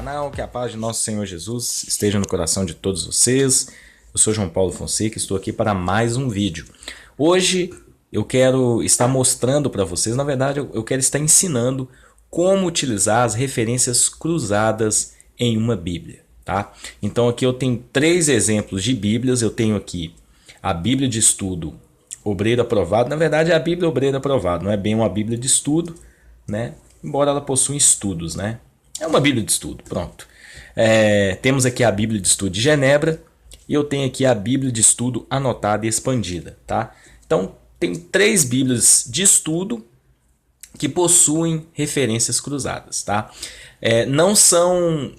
canal, que a paz de nosso Senhor Jesus esteja no coração de todos vocês. Eu sou João Paulo Fonseca, estou aqui para mais um vídeo. Hoje eu quero estar mostrando para vocês, na verdade eu quero estar ensinando como utilizar as referências cruzadas em uma Bíblia, tá? Então aqui eu tenho 3 exemplos de Bíblias. Eu tenho aqui a Bíblia de Estudo Obreiro Aprovado. Na verdade é a Bíblia Obreiro Aprovado, não é bem uma Bíblia de estudo, né? Embora ela possua estudos, né? É uma Bíblia de estudo, pronto. Temos aqui a Bíblia de Estudo de Genebra e eu tenho aqui a Bíblia de Estudo Anotada e Expandida, tá? Então tem 3 Bíblias de estudo que possuem referências cruzadas, tá? Não são...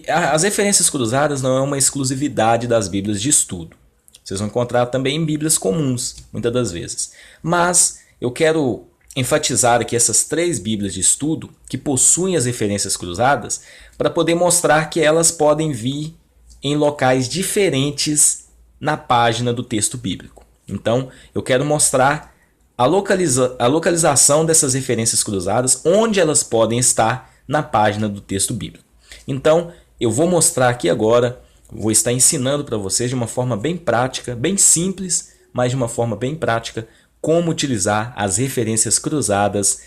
As referências cruzadas não é uma exclusividade das Bíblias de estudo. Vocês vão encontrar também em Bíblias comuns, muitas das vezes. Mas eu quero enfatizar aqui essas 3 Bíblias de estudo que possuem as referências cruzadas para poder mostrar que elas podem vir em locais diferentes na página do texto bíblico. Então, eu quero mostrar a localização dessas referências cruzadas, onde elas podem estar na página do texto bíblico. Então, eu vou mostrar aqui agora, vou estar ensinando para vocês de uma forma bem prática, bem simples, mas de uma forma bem prática, como utilizar as referências cruzadas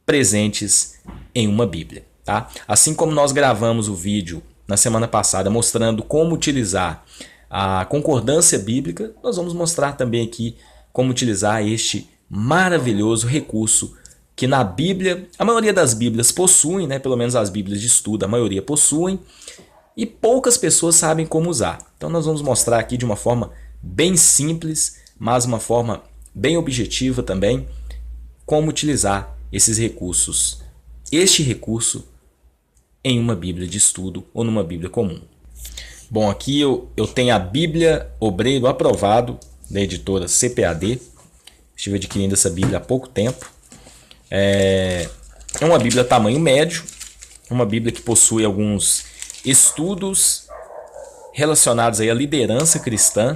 presentes em uma Bíblia, tá? Assim como nós gravamos o vídeo na semana passada mostrando como utilizar a concordância bíblica, nós vamos mostrar também aqui como utilizar este maravilhoso recurso que na Bíblia, a maioria das Bíblias possuem, né? Pelo menos as Bíblias de estudo, a maioria possuem, e poucas pessoas sabem como usar. Então nós vamos mostrar aqui de uma forma bem simples, mas uma forma bem objetiva também, como utilizar esses recursos, este recurso em uma Bíblia de estudo ou numa Bíblia comum. Bom, aqui eu tenho a Bíblia Obreiro Aprovado, da editora CPAD. Estive adquirindo essa Bíblia há pouco tempo. É uma Bíblia tamanho médio, uma Bíblia que possui alguns estudos relacionados aí à liderança cristã,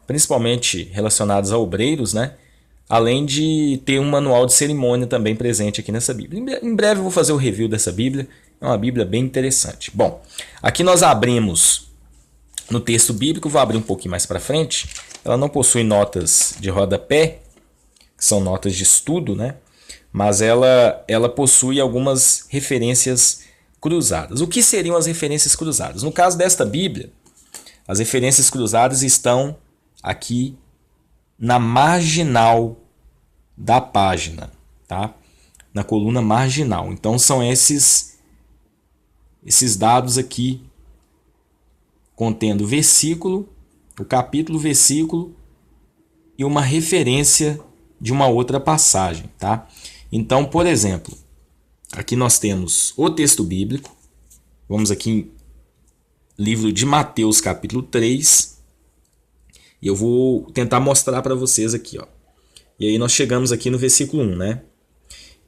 principalmente relacionados a obreiros, né? Além de ter um manual de cerimônia também presente aqui nessa Bíblia. Em breve eu vou fazer o review dessa Bíblia, é uma Bíblia bem interessante. Bom, aqui nós abrimos no texto bíblico, vou abrir um pouquinho mais para frente. Ela não possui notas de rodapé, que são notas de estudo, né? Mas ela possui algumas referências cruzadas. O que seriam as referências cruzadas? No caso desta Bíblia, as referências cruzadas estão aqui na marginal da página, tá? Na coluna marginal. Então são esses dados aqui contendo versículo, o capítulo, versículo e uma referência de uma outra passagem, tá? Então, por exemplo, aqui nós temos o texto bíblico. Vamos aqui em livro de Mateus, capítulo 3. E eu vou tentar mostrar para vocês aqui, ó. E aí nós chegamos aqui no versículo 1, né?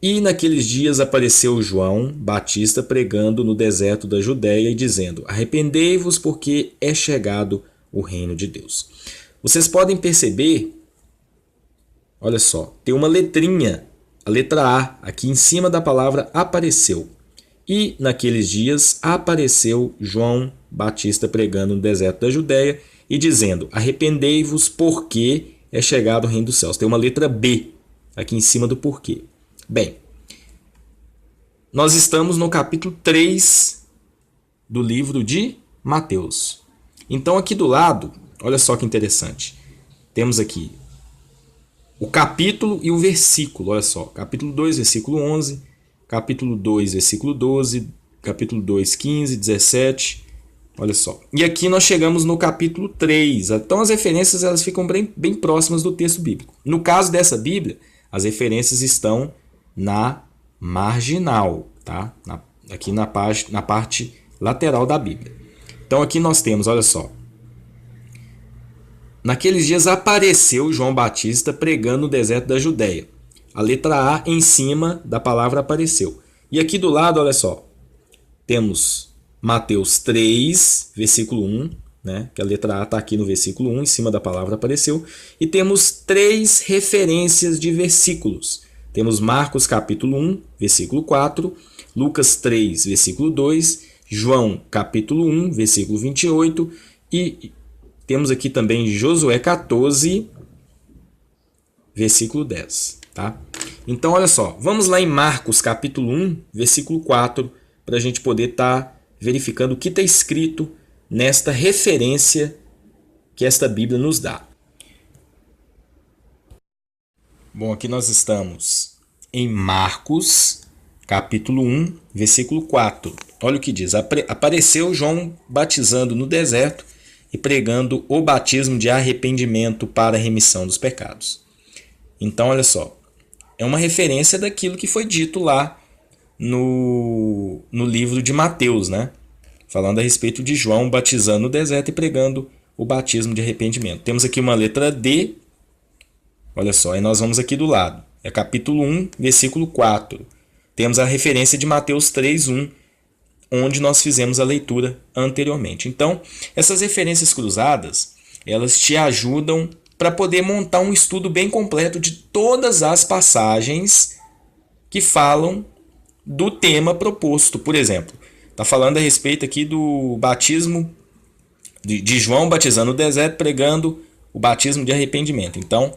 E naqueles dias apareceu João Batista pregando no deserto da Judéia e dizendo: arrependei-vos, porque é chegado o reino de Deus. Vocês podem perceber, olha só, tem uma letrinha, a letra A, aqui em cima da palavra apareceu. E naqueles dias apareceu João Batista pregando no deserto da Judéia e dizendo: arrependei-vos, porque é chegado o reino dos céus. Tem uma letra B aqui em cima do porquê. Bem, nós estamos no capítulo 3 do livro de Mateus. Então aqui do lado, olha só que interessante. Temos aqui o capítulo e o versículo, olha só. Capítulo 2, versículo 11, capítulo 2, versículo 12, capítulo 2, 15, 17... Olha só. E aqui nós chegamos no capítulo 3. Então as referências elas ficam bem próximas do texto bíblico. No caso dessa Bíblia, as referências estão na marginal, tá? Aqui na parte lateral da Bíblia. Então aqui nós temos, olha só. Naqueles dias apareceu João Batista pregando no deserto da Judéia. A letra A em cima da palavra apareceu. E aqui do lado, olha só. Temos Mateus 3, versículo 1, né? Que a letra A está aqui no versículo 1, em cima da palavra apareceu. E temos 3 referências de versículos. Temos Marcos capítulo 1, versículo 4, Lucas 3, versículo 2, João capítulo 1, versículo 28 e temos aqui também Josué 14, versículo 10. Tá? Então, olha só, vamos lá em Marcos capítulo 1, versículo 4, para a gente poder estar verificando o que está escrito nesta referência que esta Bíblia nos dá. Bom, aqui nós estamos em Marcos, capítulo 1, versículo 4. Olha o que diz. Apareceu João batizando no deserto e pregando o batismo de arrependimento para a remissão dos pecados. Então, olha só. É uma referência daquilo que foi dito lá no livro de Mateus, né? Falando a respeito de João batizando no deserto e pregando o batismo de arrependimento. Temos aqui uma letra D. Olha só, e nós vamos aqui do lado. É capítulo 1, versículo 4. Temos a referência de Mateus 3, 1, onde nós fizemos a leitura anteriormente. Então, essas referências cruzadas, elas te ajudam para poder montar um estudo bem completo de todas as passagens que falam do tema proposto. Por exemplo, está falando a respeito aqui do batismo de João batizando no deserto, pregando o batismo de arrependimento. Então,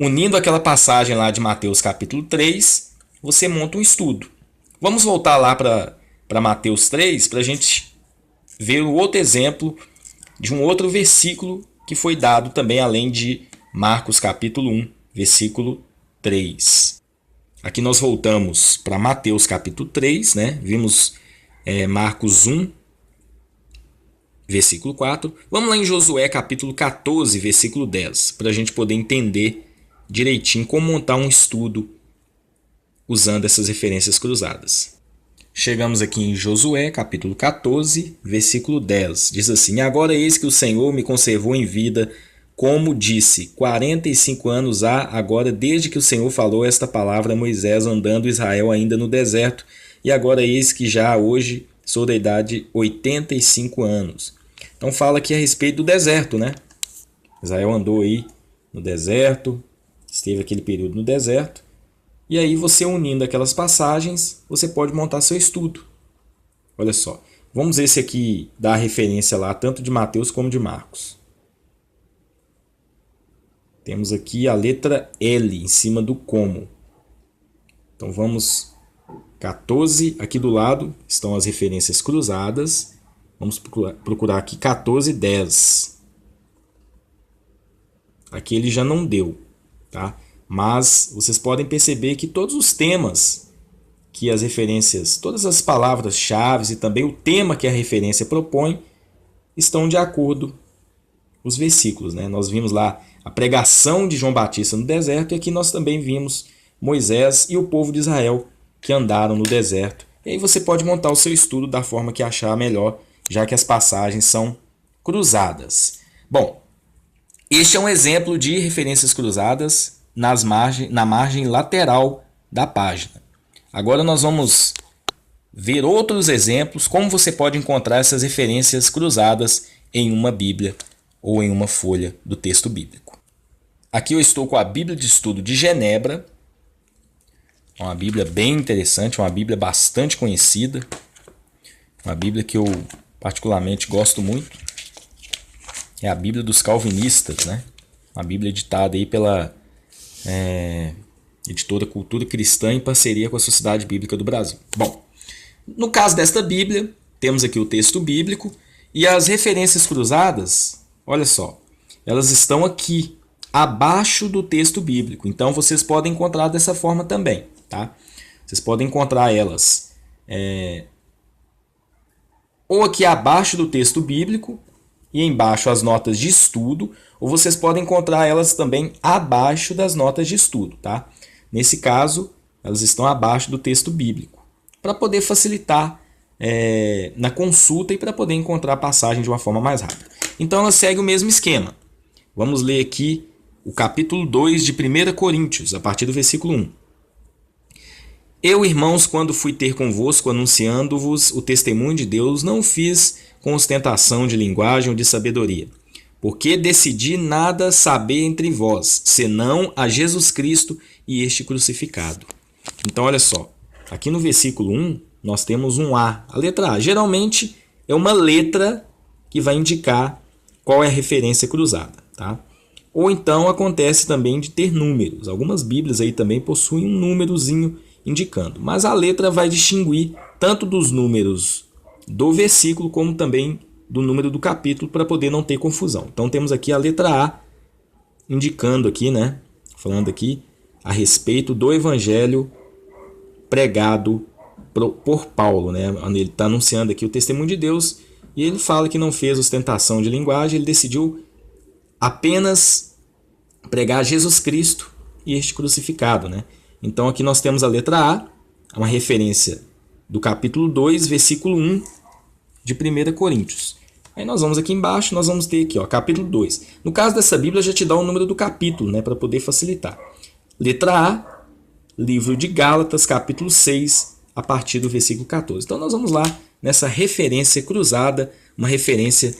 unindo aquela passagem lá de Mateus capítulo 3, você monta um estudo. Vamos voltar lá para Mateus 3 para a gente ver o outro exemplo de um outro versículo que foi dado também além de Marcos capítulo 1, versículo 3. Aqui nós voltamos para Mateus capítulo 3, né? Vimos Marcos 1, versículo 4. Vamos lá em Josué capítulo 14, versículo 10, para a gente poder entender direitinho como montar um estudo usando essas referências cruzadas. Chegamos aqui em Josué, capítulo 14, versículo 10. Diz assim: Agora eis que o Senhor me conservou em vida, como disse, 45 anos há agora desde que o Senhor falou esta palavra a Moisés, andando Israel ainda no deserto, e agora eis que já hoje sou da idade 85 anos. Então fala aqui a respeito do deserto, né? Israel andou aí no deserto, esteve aquele período no deserto, e aí você unindo aquelas passagens, você pode montar seu estudo. Olha só, vamos ver se aqui dá a referência lá, tanto de Mateus como de Marcos. Temos aqui a letra L em cima do como. Então vamos 14, aqui do lado estão as referências cruzadas. Vamos procurar aqui 14, 10. Aqui ele já não deu, tá? Mas vocês podem perceber que todos os temas que as referências, todas as palavras-chave e também o tema que a referência propõe estão de acordo com os versículos, né? Nós vimos lá a pregação de João Batista no deserto e aqui nós também vimos Moisés e o povo de Israel que andaram no deserto. E aí você pode montar o seu estudo da forma que achar melhor, já que as passagens são cruzadas. Bom, este é um exemplo de referências cruzadas na margem lateral da página. Agora nós vamos ver outros exemplos, como você pode encontrar essas referências cruzadas em uma Bíblia ou em uma folha do texto bíblico. Aqui eu estou com a Bíblia de Estudo de Genebra, uma Bíblia bem interessante, uma Bíblia bastante conhecida, uma Bíblia que eu particularmente gosto muito. É a Bíblia dos Calvinistas, né? Uma Bíblia editada aí pela editora Cultura Cristã em parceria com a Sociedade Bíblica do Brasil. Bom, no caso desta Bíblia, temos aqui o texto bíblico e as referências cruzadas, olha só, elas estão aqui abaixo do texto bíblico. Então vocês podem encontrar dessa forma também, tá? Vocês podem encontrar elas ou aqui abaixo do texto bíblico e embaixo as notas de estudo, ou vocês podem encontrar elas também abaixo das notas de estudo, tá? Nesse caso, elas estão abaixo do texto bíblico, para poder facilitar na consulta e para poder encontrar a passagem de uma forma mais rápida. Então ela segue o mesmo esquema. Vamos ler aqui o capítulo 2 de 1 Coríntios, a partir do versículo 1. Eu, irmãos, quando fui ter convosco, anunciando-vos o testemunho de Deus, não fiz com ostentação de linguagem ou de sabedoria, porque decidi nada saber entre vós, senão a Jesus Cristo e este crucificado. Então, olha só, aqui no versículo 1, nós temos um A. A letra A, geralmente, é uma letra que vai indicar qual é a referência cruzada, tá? Ou então acontece também de ter números. Algumas Bíblias aí também possuem um númerozinho indicando. Mas a letra vai distinguir tanto dos números do versículo como também do número do capítulo para poder não ter confusão. Então temos aqui a letra A indicando aqui, né? Falando aqui a respeito do evangelho pregado por Paulo, né? Ele está anunciando aqui o testemunho de Deus e ele fala que não fez ostentação de linguagem, ele decidiu apenas pregar Jesus Cristo e este crucificado, né? Então aqui nós temos a letra A, uma referência do capítulo 2, versículo 1 de 1 Coríntios. Aí nós vamos aqui embaixo, nós vamos ter aqui, ó, capítulo 2. No caso dessa Bíblia já te dá o número do capítulo, né, para poder facilitar. Letra A, livro de Gálatas, capítulo 6, a partir do versículo 14. Então nós vamos lá nessa referência cruzada, uma referência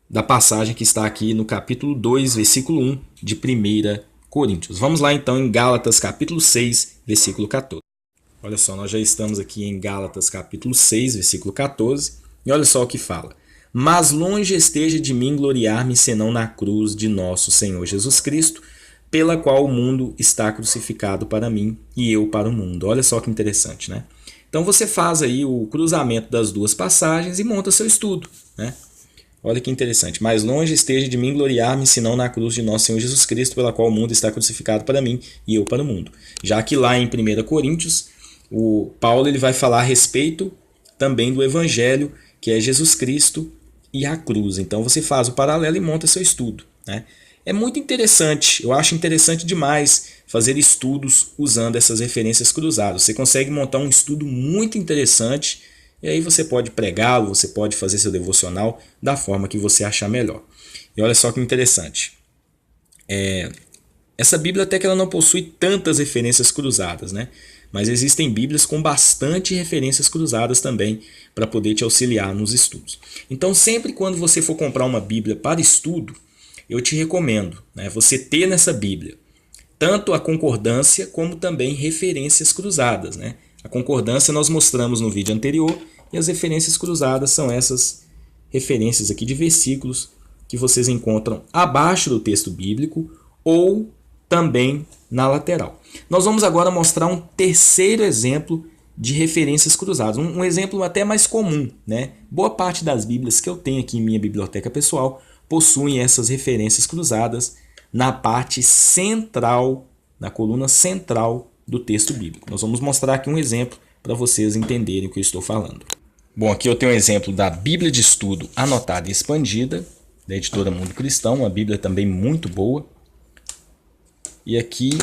da passagem que está aqui no capítulo 2, versículo 1 de 1 Coríntios. Vamos lá então em Gálatas, capítulo 6, versículo 14. Olha só, nós já estamos aqui em Gálatas, capítulo 6, versículo 14. E olha só o que fala. Mas longe esteja de mim gloriar-me senão na cruz de nosso Senhor Jesus Cristo, pela qual o mundo está crucificado para mim e eu para o mundo. Olha só que interessante, né? Então você faz aí o cruzamento das duas passagens e monta seu estudo, né? Olha que interessante. Mais longe esteja de mim gloriar-me, senão na cruz de nosso Senhor Jesus Cristo, pela qual o mundo está crucificado para mim e eu para o mundo. Já que lá em 1 Coríntios, o Paulo ele vai falar a respeito também do Evangelho, que é Jesus Cristo e a cruz. Então você faz o paralelo e monta seu estudo, né? É muito interessante, eu acho interessante demais fazer estudos usando essas referências cruzadas. Você consegue montar um estudo muito interessante e aí você pode pregá-lo, você pode fazer seu devocional da forma que você achar melhor. E olha só que interessante. Essa Bíblia até que ela não possui tantas referências cruzadas, né? Mas existem Bíblias com bastante referências cruzadas também para poder te auxiliar nos estudos. Então sempre quando você for comprar uma Bíblia para estudo, eu te recomendo, né, você ter nessa Bíblia tanto a concordância como também referências cruzadas, né? A concordância nós mostramos no vídeo anterior e as referências cruzadas são essas referências aqui de versículos que vocês encontram abaixo do texto bíblico ou também na lateral. Nós vamos agora mostrar um terceiro exemplo de referências cruzadas, um exemplo até mais comum, né? Boa parte das Bíblias que eu tenho aqui em minha biblioteca pessoal possuem essas referências cruzadas na parte central, na coluna central do texto bíblico. Nós vamos mostrar aqui um exemplo para vocês entenderem o que eu estou falando. Bom, aqui eu tenho um exemplo da Bíblia de Estudo Anotada e Expandida, da editora Mundo Cristão, uma Bíblia também muito boa. E aqui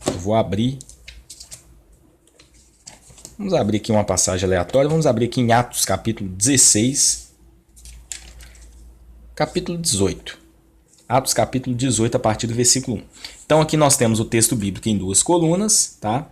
eu vou abrir. Vamos abrir aqui uma passagem aleatória. Vamos abrir aqui em Atos capítulo 16. Capítulo 18. Atos capítulo 18 a partir do versículo 1. Então aqui nós temos o texto bíblico em duas colunas, tá?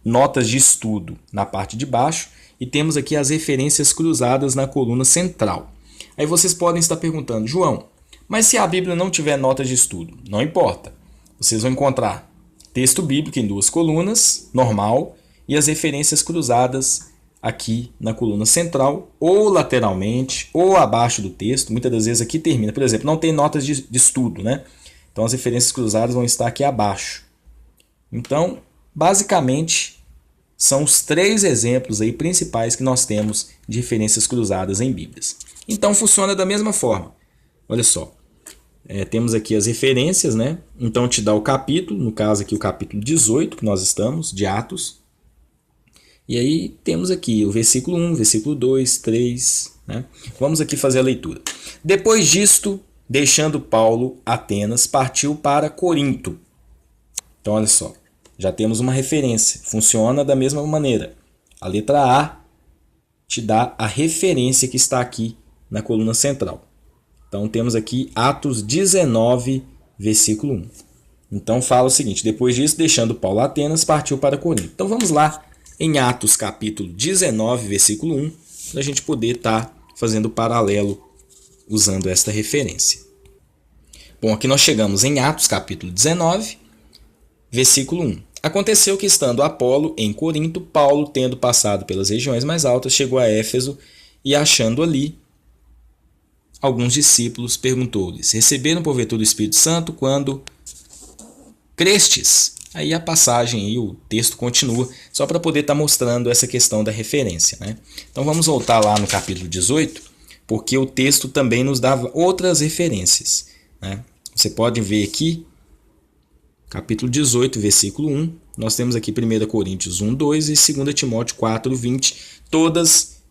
Notas de estudo na parte de baixo e temos aqui as referências cruzadas na coluna central. Aí vocês podem estar perguntando, João, mas se a Bíblia não tiver notas de estudo? Não importa. Vocês vão encontrar texto bíblico em duas colunas, normal, e as referências cruzadas aqui na coluna central, ou lateralmente, ou abaixo do texto. Muitas das vezes aqui termina. Por exemplo, não tem notas de estudo, né? Então as referências cruzadas vão estar aqui abaixo. Então, basicamente, são os três exemplos aí principais que nós temos de referências cruzadas em Bíblias. Então funciona da mesma forma. Olha só. Temos aqui as referências, né? Então te dá o capítulo, no caso aqui o capítulo 18 que nós estamos, de Atos. E aí temos aqui o versículo 1, versículo 2, 3. Né? Vamos aqui fazer a leitura. Depois disto, deixando Paulo Atenas, partiu para Corinto. Então olha só, já temos uma referência. Funciona da mesma maneira. A letra A te dá a referência que está aqui na coluna central. Então temos aqui Atos 19, versículo 1. Então fala o seguinte, depois disso, deixando Paulo Atenas, partiu para Corinto. Então vamos lá em Atos capítulo 19, versículo 1, para a gente poder estar fazendo o paralelo usando esta referência. Bom, aqui nós chegamos em Atos capítulo 19, versículo 1. Aconteceu que, estando Apolo em Corinto, Paulo, tendo passado pelas regiões mais altas, chegou a Éfeso e, achando ali alguns discípulos, perguntou-lhes: receberam porventura o Espírito Santo quando crestes? Aí a passagem e o texto continua, só para poder estar mostrando essa questão da referência, né? Então vamos voltar lá no capítulo 18, porque o texto também nos dá outras referências, né? Você pode ver aqui, capítulo 18, versículo 1, nós temos aqui 1 Coríntios 1, 2 e 2 Timóteo 4, 20, todas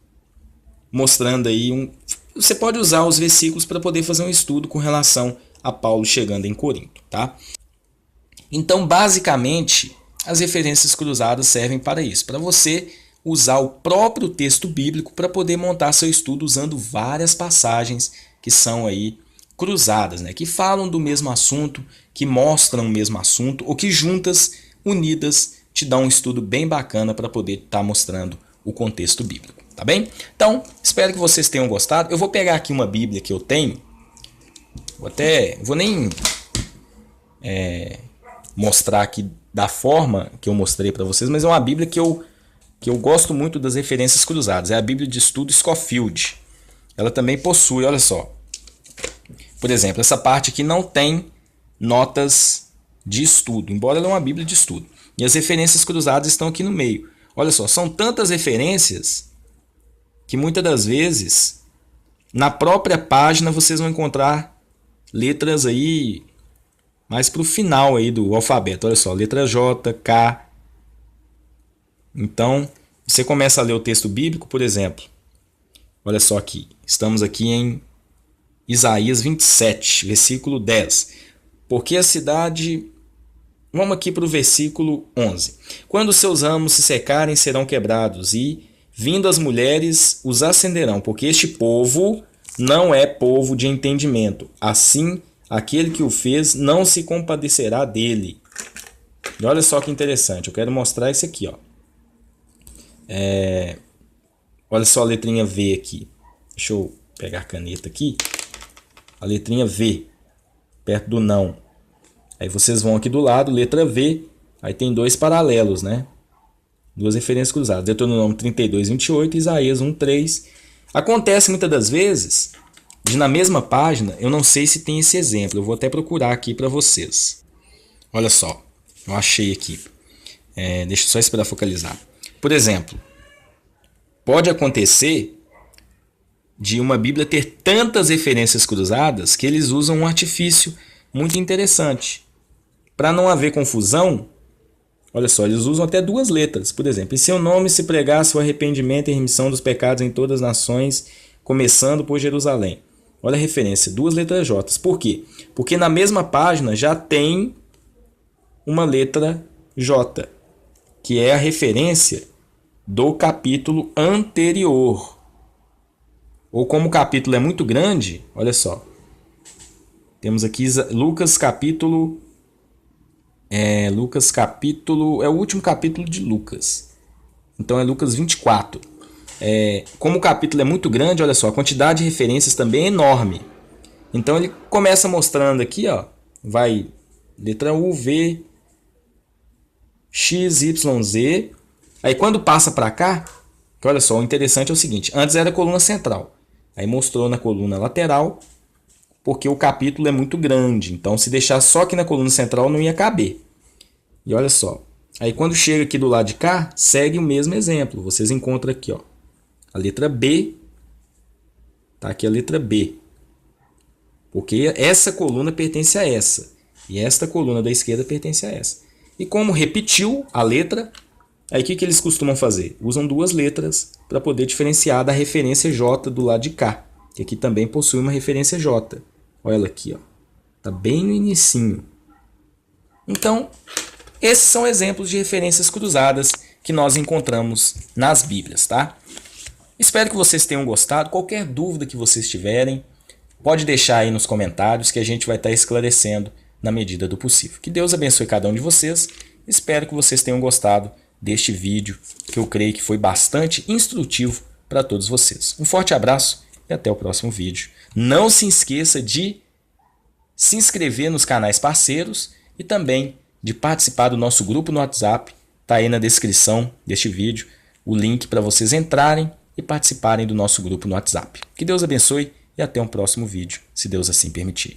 mostrando aí Você pode usar os versículos para poder fazer um estudo com relação a Paulo chegando em Corinto, tá? Então, basicamente, as referências cruzadas servem para isso, para você usar o próprio texto bíblico para poder montar seu estudo usando várias passagens que são aí cruzadas, né? Que falam do mesmo assunto, que mostram o mesmo assunto, ou que juntas, unidas, te dão um estudo bem bacana para poder estar mostrando o contexto bíblico, tá bem? Então, espero que vocês tenham gostado. Eu vou pegar aqui uma Bíblia que eu tenho, vou nem mostrar aqui da forma que eu mostrei para vocês, mas é uma Bíblia que eu gosto muito das referências cruzadas. É a Bíblia de Estudo Scofield. Ela também possui, olha só, por exemplo, essa parte aqui não tem notas de estudo, embora ela é uma Bíblia de estudo. E as referências cruzadas estão aqui no meio. Olha só, são tantas referências que muitas das vezes na própria página vocês vão encontrar letras aí mais para o final aí do alfabeto. Olha só, letra J, K. Então, você começa a ler o texto bíblico, por exemplo. Olha só aqui, estamos aqui em Isaías 27, versículo 10. Porque a cidade... Vamos aqui para o versículo 11. Quando seus ramos se secarem, serão quebrados, e, vindo as mulheres, os acenderão, porque este povo não é povo de entendimento. Assim, aquele que o fez não se compadecerá dele. E olha só que interessante, eu quero mostrar isso aqui, ó. Olha só a letrinha V aqui. Deixa eu pegar a caneta aqui. A letrinha V, perto do não. Aí vocês vão aqui do lado, letra V, aí tem dois paralelos, né? Duas referências cruzadas. Deuteronômio 32, 28 e Isaías 1, 3. Acontece muitas das vezes de na mesma página, eu não sei se tem esse exemplo, eu vou até procurar aqui para vocês. Olha só, eu achei aqui. Deixa eu só esperar focalizar. Por exemplo, pode acontecer de uma Bíblia ter tantas referências cruzadas que eles usam um artifício muito interessante. Para não haver confusão, olha só, eles usam até duas letras. Por exemplo, em seu nome se pregasse o arrependimento e remissão dos pecados em todas as nações, começando por Jerusalém. Olha a referência, duas letras J. Por quê? Porque na mesma página já tem uma letra J, que é a referência do capítulo anterior. Ou como o capítulo é muito grande, olha só. Temos aqui Lucas capítulo... Lucas capítulo... É o último capítulo de Lucas. Então é Lucas 24. Como o capítulo é muito grande, olha só, a quantidade de referências também é enorme. Então ele começa mostrando aqui, ó, vai letra U, V, X, Y, Z. Aí quando passa para cá, olha só, o interessante é o seguinte, antes era a coluna central. Aí mostrou na coluna lateral, porque o capítulo é muito grande. Então se deixar só aqui na coluna central não ia caber. E olha só, aí quando chega aqui do lado de cá, segue o mesmo exemplo. Vocês encontram aqui, ó, a letra B, tá aqui a letra B. Porque essa coluna pertence a essa. E esta coluna da esquerda pertence a essa. E como repetiu a letra, aí o que eles costumam fazer? Usam duas letras para poder diferenciar da referência J do lado de cá. Que aqui também possui uma referência J. Olha ela aqui, ó. Tá bem no inicinho. Então, esses são exemplos de referências cruzadas que nós encontramos nas Bíblias, tá? Espero que vocês tenham gostado. Qualquer dúvida que vocês tiverem, pode deixar aí nos comentários que a gente vai estar esclarecendo na medida do possível. Que Deus abençoe cada um de vocês. Espero que vocês tenham gostado deste vídeo, que eu creio que foi bastante instrutivo para todos vocês. Um forte abraço e até o próximo vídeo. Não se esqueça de se inscrever nos canais parceiros e também de participar do nosso grupo no WhatsApp. Está aí na descrição deste vídeo o link para vocês entrarem e participarem do nosso grupo no WhatsApp. Que Deus abençoe e até um próximo vídeo, se Deus assim permitir.